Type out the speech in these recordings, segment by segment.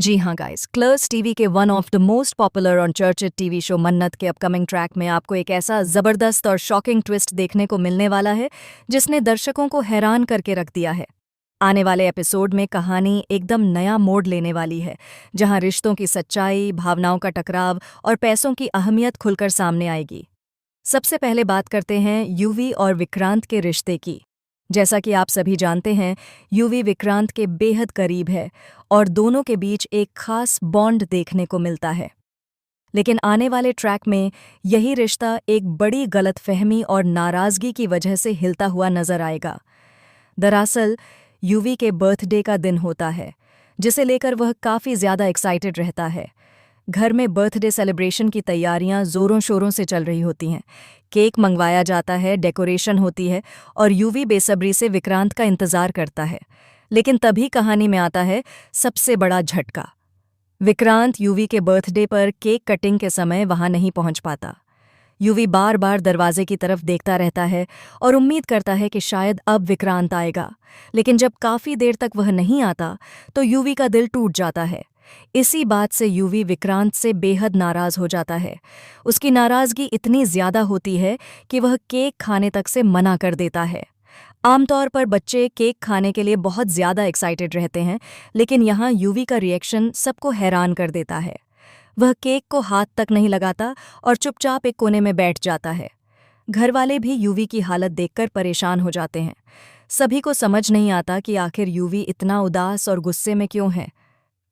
जी हाँ guys, क्लर्स TV के one of the most popular और चर्चित टीवी शो मन्नत के अपकमिंग ट्रैक में आपको एक ऐसा जबरदस्त और शॉकिंग ट्विस्ट देखने को मिलने वाला है जिसने दर्शकों को हैरान करके रख दिया है। आने वाले एपिसोड में कहानी एकदम नया मोड़ लेने वाली है, जहां रिश्तों की सच्चाई, भावनाओं का टकराव और पैसों की अहमियत खुलकर सामने आएगी। सबसे पहले बात करते हैं यूवी और विक्रांत के रिश्ते की। जैसा कि आप सभी जानते हैं, यूवी विक्रांत के बेहद करीब है और दोनों के बीच एक खास बॉन्ड देखने को मिलता है। लेकिन आने वाले ट्रैक में यही रिश्ता एक बड़ी गलतफहमी और नाराजगी की वजह से हिलता हुआ नजर आएगा। दरअसल यूवी के बर्थडे का दिन होता है, जिसे लेकर वह काफ़ी ज़्यादा एक्साइटेड रहता है। घर में बर्थडे सेलिब्रेशन की तैयारियां जोरों शोरों से चल रही होती हैं। केक मंगवाया जाता है, डेकोरेशन होती है और यूवी बेसब्री से विक्रांत का इंतज़ार करता है। लेकिन तभी कहानी में आता है सबसे बड़ा झटका। विक्रांत यूवी के बर्थडे पर केक कटिंग के समय वहां नहीं पहुंच पाता। यूवी बार बार दरवाजे की तरफ देखता रहता है और उम्मीद करता है कि शायद अब विक्रांत आएगा। लेकिन जब काफ़ी देर तक वह नहीं आता तो यूवी का दिल टूट जाता है। इसी बात से यूवी विक्रांत से बेहद नाराज हो जाता है। उसकी नाराजगी इतनी ज्यादा होती है कि वह केक खाने तक से मना कर देता है। आमतौर पर बच्चे केक खाने के लिए बहुत ज्यादा एक्साइटेड रहते हैं, लेकिन यहाँ यूवी का रिएक्शन सबको हैरान कर देता है। वह केक को हाथ तक नहीं लगाता और चुपचाप एक कोने में बैठ जाता है। घर वाले भी यूवी की हालत देखकर परेशान हो जाते हैं। सभी को समझ नहीं आता कि आखिर यूवी इतना उदास और गुस्से में क्यों है।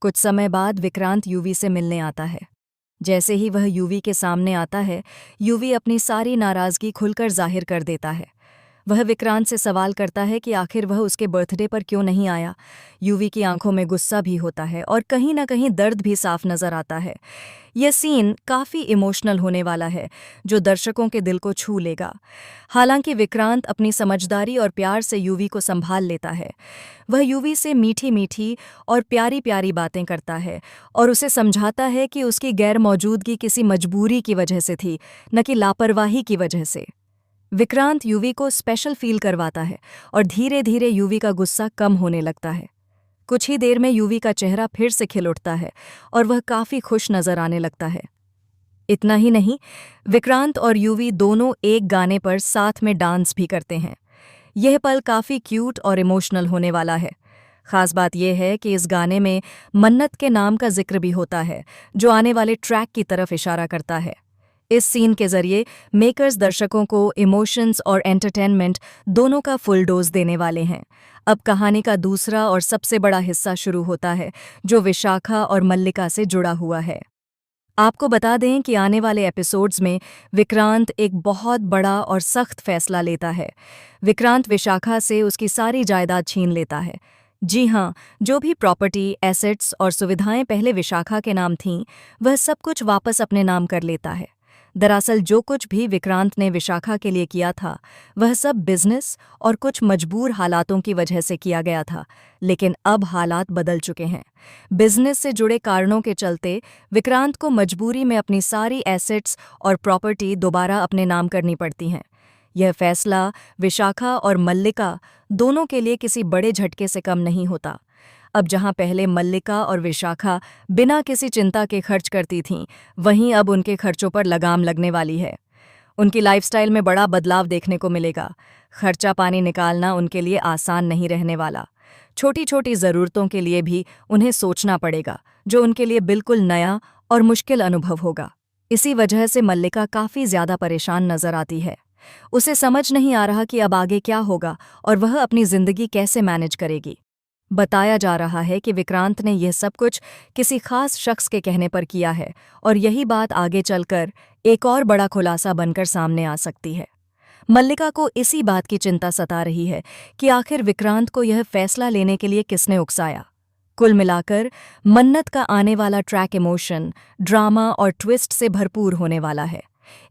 कुछ समय बाद विक्रांत यूवी से मिलने आता है। जैसे ही वह यूवी के सामने आता है, यूवी अपनी सारी नाराजगी खुलकर जाहिर कर देता है। वह विक्रांत से सवाल करता है कि आखिर वह उसके बर्थडे पर क्यों नहीं आया। यूवी की आंखों में गुस्सा भी होता है और कहीं ना कहीं दर्द भी साफ नजर आता है। यह सीन काफ़ी इमोशनल होने वाला है, जो दर्शकों के दिल को छू लेगा। हालांकि विक्रांत अपनी समझदारी और प्यार से यूवी को संभाल लेता है। वह यूवी से मीठी मीठी और प्यारी प्यारी बातें करता है और उसे समझाता है कि उसकी गैर मौजूदगी किसी मजबूरी की वजह से थी, न कि लापरवाही की वजह से। विक्रांत यूवी को स्पेशल फील करवाता है और धीरे धीरे यूवी का गुस्सा कम होने लगता है। कुछ ही देर में यूवी का चेहरा फिर से खिल उठता है और वह काफ़ी खुश नजर आने लगता है। इतना ही नहीं, विक्रांत और यूवी दोनों एक गाने पर साथ में डांस भी करते हैं। यह पल काफ़ी क्यूट और इमोशनल होने वाला है। खास बात यह है कि इस गाने में मन्नत के नाम का जिक्र भी होता है, जो आने वाले ट्रैक की तरफ इशारा करता है। इस सीन के जरिए मेकर्स दर्शकों को इमोशंस और एंटरटेनमेंट दोनों का फुल डोज देने वाले हैं। अब कहानी का दूसरा और सबसे बड़ा हिस्सा शुरू होता है, जो विशाखा और मल्लिका से जुड़ा हुआ है। आपको बता दें कि आने वाले एपिसोड्स में विक्रांत एक बहुत बड़ा और सख्त फैसला लेता है। विक्रांत विशाखा से उसकी सारी जायदाद छीन लेता है। जी हाँ, जो भी प्रॉपर्टी, एसेट्स और सुविधाएं पहले विशाखा के नाम थीं, वह सब कुछ वापस अपने नाम कर लेता है। दरअसल जो कुछ भी विक्रांत ने विशाखा के लिए किया था, वह सब बिजनेस और कुछ मजबूर हालातों की वजह से किया गया था। लेकिन अब हालात बदल चुके हैं। बिजनेस से जुड़े कारणों के चलते विक्रांत को मजबूरी में अपनी सारी एसेट्स और प्रॉपर्टी दोबारा अपने नाम करनी पड़ती हैं। यह फैसला विशाखा और मल्लिका दोनों के लिए किसी बड़े झटके से कम नहीं होता। अब जहां पहले मल्लिका और विशाखा बिना किसी चिंता के खर्च करती थीं, वहीं अब उनके खर्चों पर लगाम लगने वाली है। उनकी लाइफस्टाइल में बड़ा बदलाव देखने को मिलेगा। खर्चा पानी निकालना उनके लिए आसान नहीं रहने वाला। छोटी छोटी ज़रूरतों के लिए भी उन्हें सोचना पड़ेगा, जो उनके लिए बिल्कुल नया और मुश्किल अनुभव होगा। इसी वजह से मल्लिका काफ़ी ज़्यादा परेशान नजर आती है। उसे समझ नहीं आ रहा कि अब आगे क्या होगा और वह अपनी ज़िंदगी कैसे मैनेज करेगी। बताया जा रहा है कि विक्रांत ने यह सब कुछ किसी खास शख्स के कहने पर किया है और यही बात आगे चलकर एक और बड़ा खुलासा बनकर सामने आ सकती है। मल्लिका को इसी बात की चिंता सता रही है कि आखिर विक्रांत को यह फैसला लेने के लिए किसने उकसाया। कुल मिलाकर मन्नत का आने वाला ट्रैक इमोशन, ड्रामा और ट्विस्ट से भरपूर होने वाला है।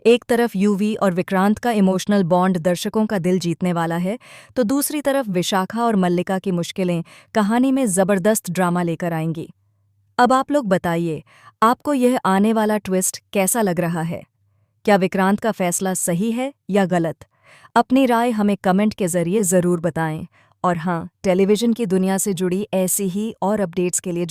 एक तरफ यूवी और विक्रांत का इमोशनल बॉन्ड दर्शकों का दिल जीतने वाला है, तो दूसरी तरफ विशाखा और मल्लिका की मुश्किलें कहानी में जबरदस्त ड्रामा लेकर आएंगी। अब आप लोग बताइए, आपको यह आने वाला ट्विस्ट कैसा लग रहा है? क्या विक्रांत का फैसला सही है या गलत? अपनी राय हमें कमेंट के जरिए ज़रूर बताएं। और हाँ, टेलीविज़न की दुनिया से जुड़ी ऐसी ही और अपडेट्स के लिए